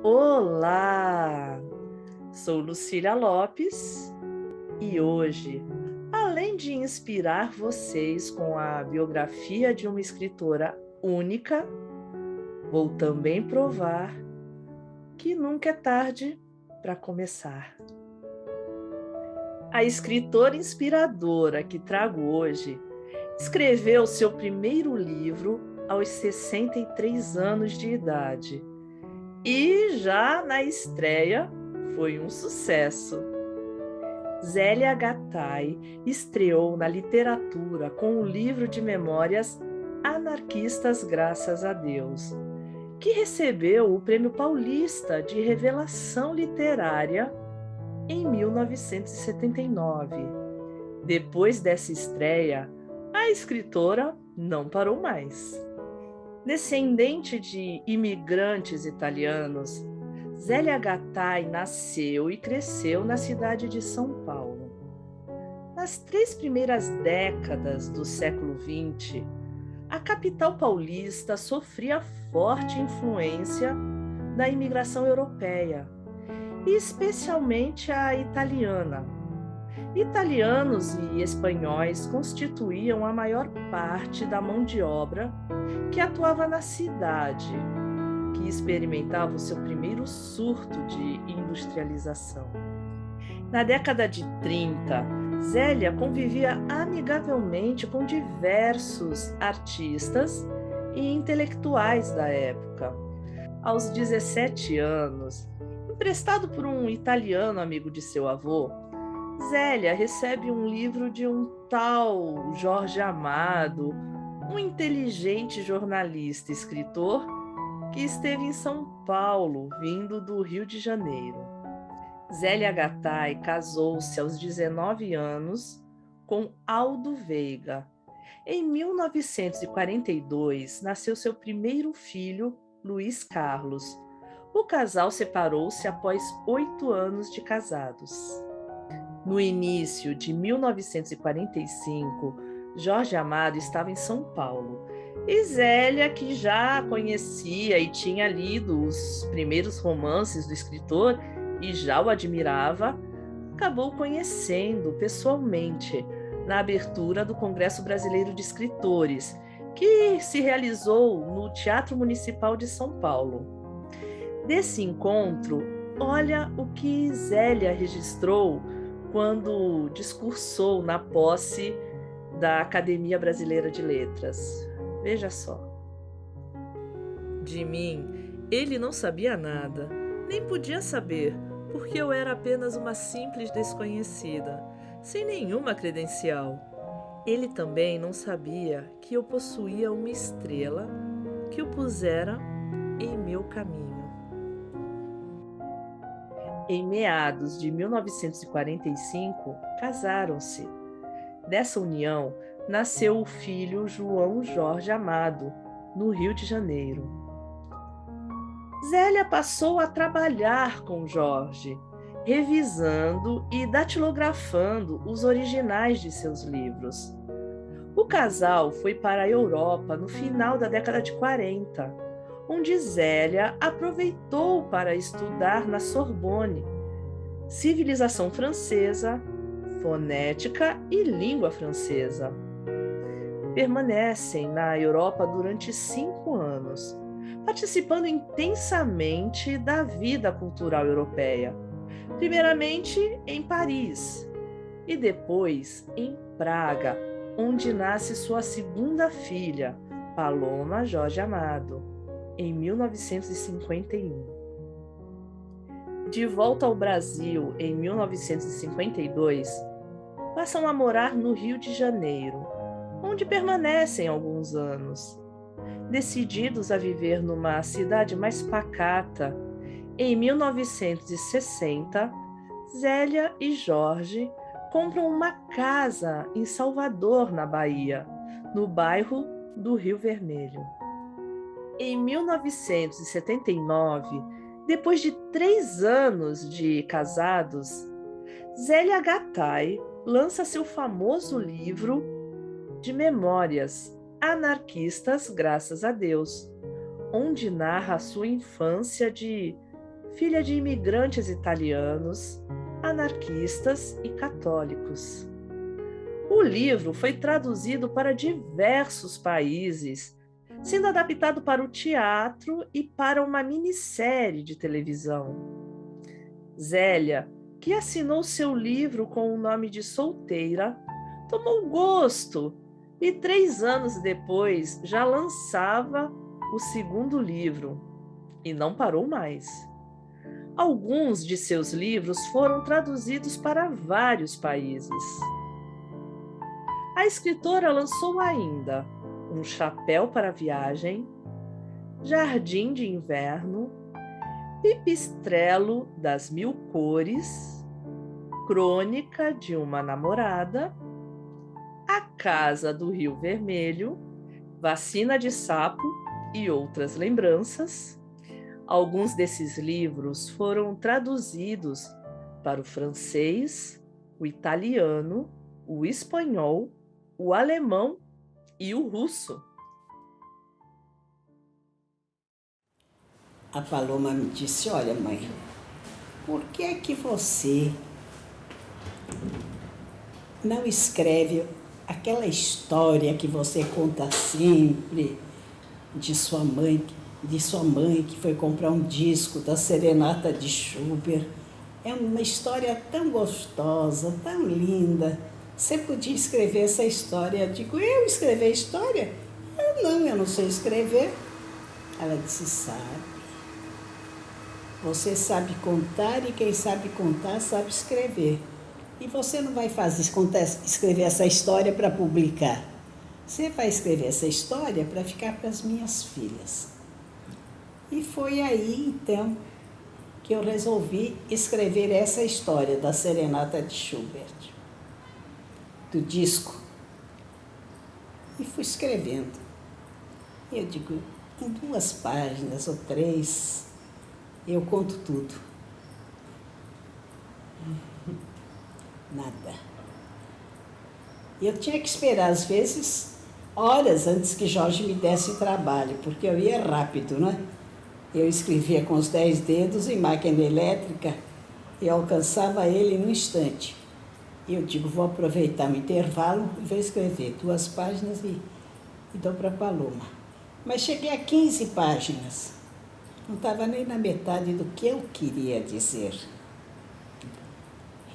Olá! Sou Lucília Lopes e hoje, além de inspirar vocês com a biografia de uma escritora única, vou também provar que nunca é tarde para começar. A escritora inspiradora que trago hoje escreveu seu primeiro livro aos 63 anos de idade. E já na estreia foi um sucesso. Zélia Gattai estreou na literatura com o livro de memórias Anarquistas Graças a Deus, que recebeu o Prêmio Paulista de Revelação Literária em 1979. Depois dessa estreia, a escritora não parou mais. Descendente de imigrantes italianos, Zélia Gattai nasceu e cresceu na cidade de São Paulo. Nas 3 primeiras décadas do século XX, a capital paulista sofria forte influência da imigração europeia, e especialmente a italiana. Italianos e espanhóis constituíam a maior parte da mão de obra que atuava na cidade, que experimentava o seu primeiro surto de industrialização. Na década de 30, Zélia convivia amigavelmente com diversos artistas e intelectuais da época. Aos 17 anos, emprestado por um italiano amigo de seu avô, Zélia recebe um livro de um tal Jorge Amado, um inteligente jornalista e escritor que esteve em São Paulo, vindo do Rio de Janeiro. Zélia Gattai casou-se aos 19 anos com Aldo Veiga. Em 1942, nasceu seu primeiro filho, Luiz Carlos. O casal separou-se após 8 anos de casados. No início de 1945, Jorge Amado estava em São Paulo. E Zélia, que já conhecia e tinha lido os primeiros romances do escritor e já o admirava, acabou conhecendo pessoalmente na abertura do Congresso Brasileiro de Escritores, que se realizou no Teatro Municipal de São Paulo. Desse encontro, olha o que Zélia registrou quando discursou na posse da Academia Brasileira de Letras. Veja só. De mim, ele não sabia nada, nem podia saber, porque eu era apenas uma simples desconhecida, sem nenhuma credencial. Ele também não sabia que eu possuía uma estrela que o pusera em meu caminho. Em meados de 1945, casaram-se. Dessa união, nasceu o filho João Jorge Amado, no Rio de Janeiro. Zélia passou a trabalhar com Jorge, revisando e datilografando os originais de seus livros. O casal foi para a Europa no final da década de 40, onde Zélia aproveitou para estudar na Sorbonne civilização francesa, fonética e língua francesa. Permanecem na Europa durante 5 anos, participando intensamente da vida cultural europeia, primeiramente em Paris e depois em Praga, onde nasce sua segunda filha, Paloma Jorge Amado, em 1951. De volta ao Brasil em 1952, passam a morar no Rio de Janeiro, onde permanecem alguns anos. Decididos a viver numa cidade mais pacata, em 1960, Zélia e Jorge compram uma casa em Salvador, na Bahia, no bairro do Rio Vermelho. Em 1979, depois de 3 anos de casados, Zélia Gattai lança seu famoso livro de memórias Anarquistas Graças a Deus, onde narra a sua infância de filha de imigrantes italianos, anarquistas e católicos. O livro foi traduzido para diversos países, sendo adaptado para o teatro e para uma minissérie de televisão. Zélia, que assinou seu livro com o nome de solteira, tomou gosto e 3 anos depois já lançava o segundo livro e não parou mais. Alguns de seus livros foram traduzidos para vários países. A escritora lançou ainda Um Chapéu para Viagem, Jardim de Inverno, Pipistrelo das Mil Cores, Crônica de uma Namorada, A Casa do Rio Vermelho, Vacina de Sapo e Outras Lembranças. Alguns desses livros foram traduzidos para o francês, o italiano, o espanhol, o alemão e o russo. A Paloma me disse: olha, mãe, por que é que você não escreve aquela história que você conta sempre de sua mãe que foi comprar um disco da Serenata de Schubert? É uma história tão gostosa, tão linda. Você podia escrever essa história. Eu digo: eu escrever história? Eu não sei escrever. Ela disse: sabe. Você sabe contar e quem sabe contar sabe escrever. E você não vai escrever essa história para publicar. Você vai escrever essa história para ficar para as minhas filhas. E foi aí, então, que eu resolvi escrever essa história da Serenata de Schubert, do disco. E fui escrevendo. E eu digo, em 2 páginas ou 3, eu conto tudo. Nada. E eu tinha que esperar, às vezes, horas antes que Jorge me desse trabalho, porque eu ia rápido, né? Eu escrevia com os 10 dedos em máquina elétrica e alcançava ele no instante. E eu digo, vou aproveitar o intervalo e vou escrever 2 páginas e dou para a Paloma. Mas cheguei a 15 páginas. Não estava nem na metade do que eu queria dizer.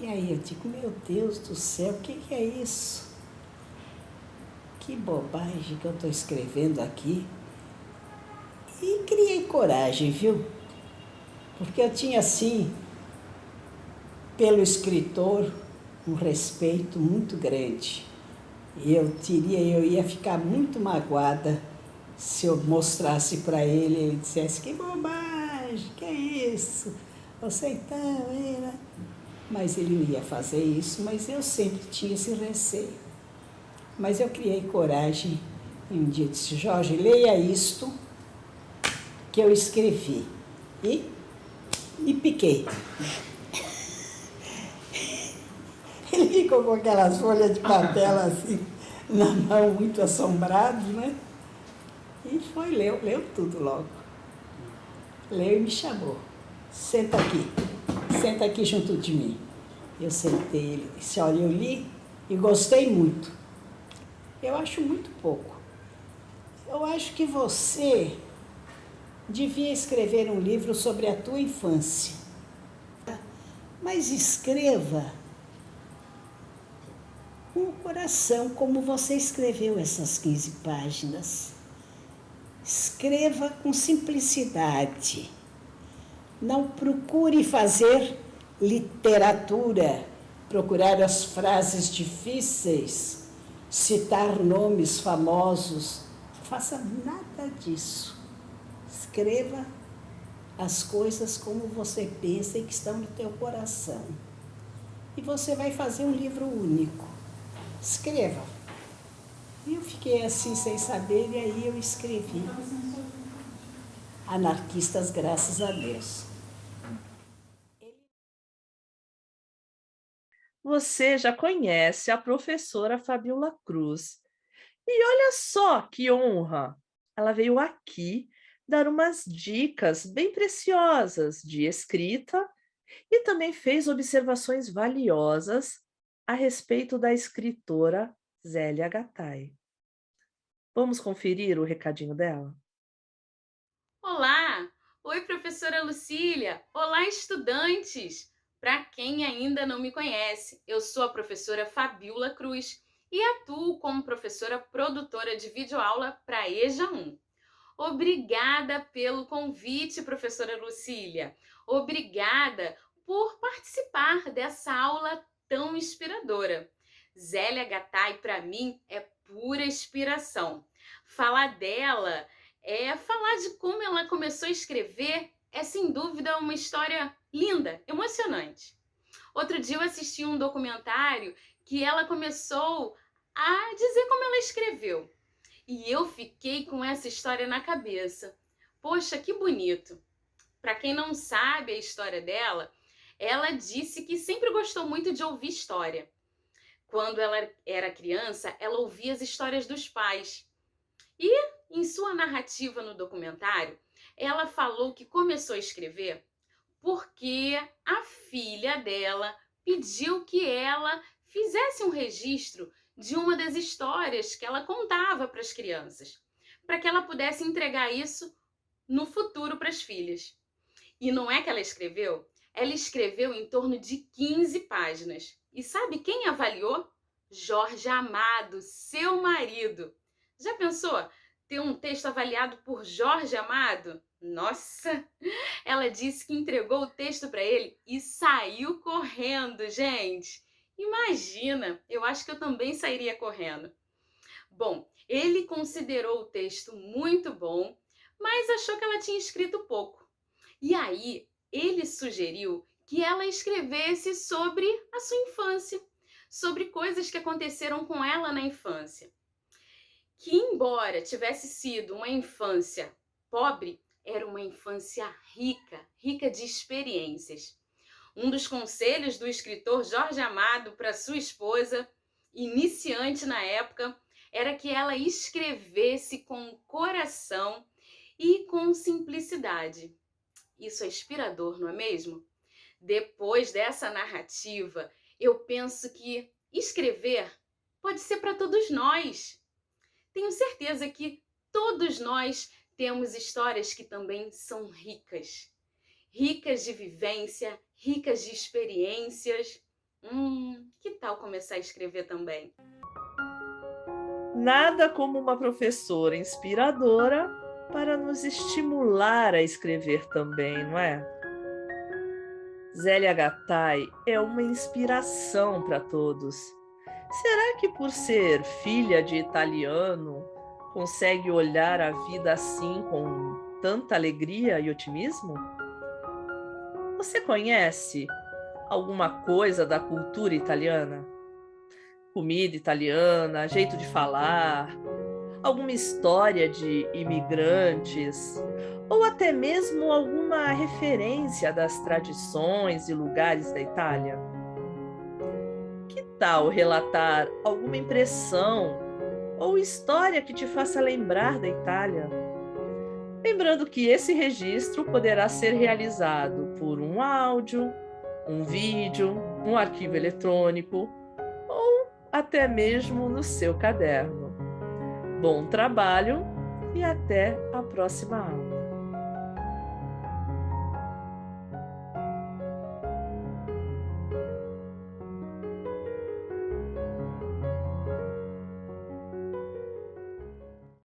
E aí eu digo, meu Deus do céu, o que é isso? Que bobagem que eu estou escrevendo aqui. E criei coragem, viu? Porque eu tinha, assim, pelo escritor, um respeito muito grande. E eu ia ficar muito magoada se eu mostrasse para ele, ele dissesse, que bobagem, que é isso? Você então, né? Mas ele não ia fazer isso, mas eu sempre tinha esse receio. Mas eu criei coragem e um dia disse, Jorge, leia isto que eu escrevi. E piquei. Ele ficou com aquelas folhas de papel assim, na mão, muito assombrado, né? E foi, leu tudo logo. Leu e me chamou. Senta aqui junto de mim. Eu sentei, ele disse, olha, eu li e gostei muito. Eu acho muito pouco. Eu acho que você devia escrever um livro sobre a tua infância. Mas escreva com o coração, como você escreveu essas 15 páginas. Escreva com simplicidade. Não procure fazer literatura, procurar as frases difíceis, citar nomes famosos. Não faça nada disso. Escreva as coisas como você pensa e que estão no teu coração. E você vai fazer um livro único. Escreva. E eu fiquei assim sem saber, e aí eu escrevi Anarquistas, graças a Deus. Você já conhece a professora Fabiola Cruz. E olha só que honra! Ela veio aqui dar umas dicas bem preciosas de escrita e também fez observações valiosas a respeito da escritora Zélia Gattai. Vamos conferir o recadinho dela? Olá! Oi, professora Lucília! Olá, estudantes! Para quem ainda não me conhece, eu sou a professora Fabiola Cruz e atuo como professora produtora de videoaula para a EJA 1. Obrigada pelo convite, professora Lucília. Obrigada por participar dessa aula tão inspiradora. Zélia Gattai, para mim, é pura inspiração. Falar dela falar de como ela começou a escrever é, sem dúvida, uma história linda, emocionante. Outro dia eu assisti um documentário que ela começou a dizer como ela escreveu. E eu fiquei com essa história na cabeça. Poxa, que bonito! Para quem não sabe a história dela, ela disse que sempre gostou muito de ouvir história. Quando ela era criança, ela ouvia as histórias dos pais. E em sua narrativa no documentário, ela falou que começou a escrever porque a filha dela pediu que ela fizesse um registro de uma das histórias que ela contava para as crianças, para que ela pudesse entregar isso no futuro para as filhas. E não é que ela escreveu? Ela escreveu em torno de 15 páginas. E sabe quem avaliou? Jorge Amado, seu marido. Já pensou ter um texto avaliado por Jorge Amado? Nossa! Ela disse que entregou o texto para ele e saiu correndo, gente. Imagina, eu acho que eu também sairia correndo. Bom, ele considerou o texto muito bom, mas achou que ela tinha escrito pouco. E aí, ele sugeriu que ela escrevesse sobre a sua infância, sobre coisas que aconteceram com ela na infância. Que, embora tivesse sido uma infância pobre, era uma infância rica, rica de experiências. Um dos conselhos do escritor Jorge Amado para sua esposa, iniciante na época, era que ela escrevesse com coração e com simplicidade. Isso é inspirador, não é mesmo? Depois dessa narrativa, eu penso que escrever pode ser para todos nós. Tenho certeza que todos nós temos histórias que também são ricas. Ricas de vivência, ricas de experiências. Que tal começar a escrever também? Nada como uma professora inspiradora para nos estimular a escrever também, não é? Zélia Gattai é uma inspiração para todos. Será que por ser filha de italiano, consegue olhar a vida assim com tanta alegria e otimismo? Você conhece alguma coisa da cultura italiana? Comida italiana, jeito de falar, alguma história de imigrantes, ou até mesmo alguma referência das tradições e lugares da Itália? Que tal relatar alguma impressão ou história que te faça lembrar da Itália? Lembrando que esse registro poderá ser realizado por um áudio, um vídeo, um arquivo eletrônico ou até mesmo no seu caderno. Bom trabalho e até a próxima aula.